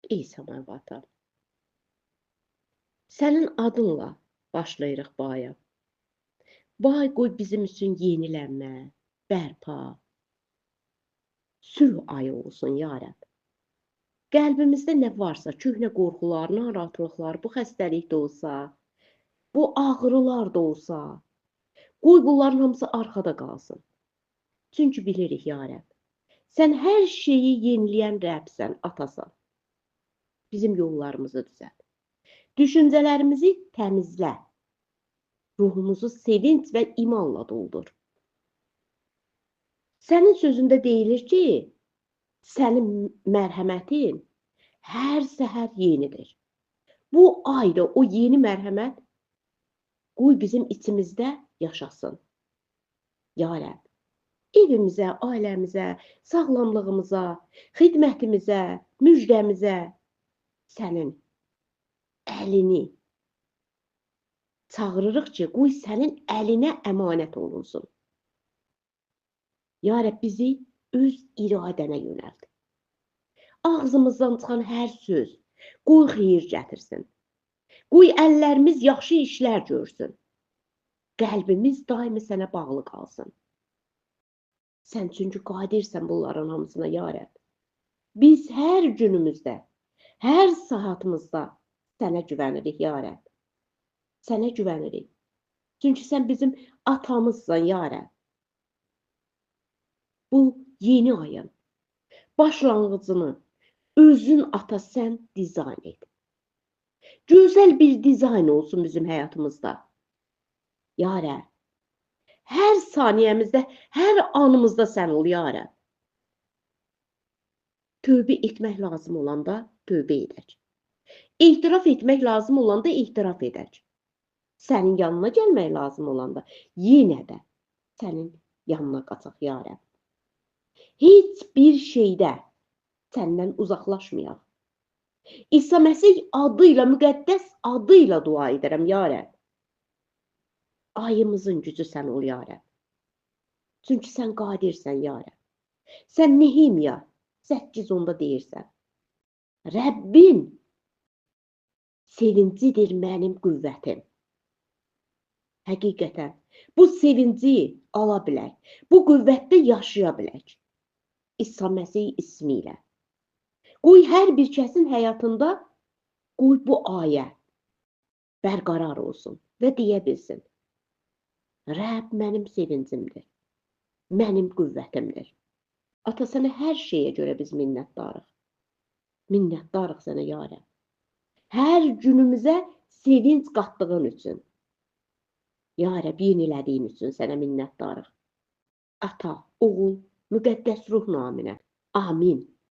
Ey səmavı ata, sənin adınla başlayırıq bu aya. Bu ay qoy bizim üçün yenilənmə, bərpa, sülh ayı olsun ya Rəbb. Qəlbimizdə nə varsa, köhnə qorxular, narahatlıqlar, bu xəstəlik də olsa, bu ağrılar da olsa, qoy bunların hamısı arxada qalsın. Çünki bilirik ya Rəbb, sən hər şeyi yeniləyən Rəbsən, atasan. Bizim yollarımızı düzəlt. Düşüncələrimizi təmizlə. Ruhumuzu sevinç və imanla doldur. Sənin sözündə deyilir ki, sənin mərhəmətin hər səhər yenidir. Bu ayda o yeni mərhəmət qoy bizim içimizdə yaşasın. Ya Rəbb, evimizə, ailəmizə, sağlamlığımıza, xidmətimizə, müjdəmizə sənin əlini çağırırıq ki, qoy sənin əlinə əmanət olunsun. Ya Rəbb, bizi öz iradənə yönəlt. Ağzımızdan çıxan hər söz, qoy xeyir gətirsin. Qoy əllərimiz yaxşı işlər görsün. Qəlbimiz daimi sənə bağlı qalsın. Sən çünki qadirsən bunların hamısına, ya Rəbb. Biz hər günümüzdə, hər saatımızda sənə güvənirik, ya Rəbb. Sənə güvənirik. Çünki sən bizim atamızsan, ya Rəbb. Bu yeni ayın başlanğıcını özün ata sən dizayn et. Gözəl bir dizayn olsun bizim həyatımızda. Ya Rəbb, hər saniyəmizdə, hər anımızda sən ol, ya Rəbb. Tövbə etmək lazım olanda tövbə edək. İtiraf etmək lazım olanda itiraf edək. Sənin yanına gəlmək lazım olanda yenə də sənin yanına qaçaq, ya Rəbb. Heç bir şeydə səndən uzaqlaşmayaq. İsa Məsih adıyla, müqəddəs adıyla dua edirəm, ya Rəbb. Ayımızın gücü sən ol, ya Rəbb. Çünki sən qadirsən, ya Rəbb. Sən Nehemiya 8:10-da deyirsən. Rəbbin sevincidir mənim qüvvətim. Həqiqətən, bu sevinci ala bilək. Bu qüvvətdə yaşaya bilək. İsa Məsih ismi ilə. Qoy hər bir kəsin həyatında qoy bu ayə bərqərar olsun və deyə bilsin. Rəbb mənim sevincimdir. Mənim qüvvətimdir. Ata, sənə hər şeyə görə biz minnətdarıq. Minnətdarıq sənə, ya Rəbb. Hər günümüzə sevinç qatdığın üçün. Ya Rəbb, yenilədiyin üçün sənə minnətdarıq. Ata, oğul, müqəddəs ruh naminə. Amin.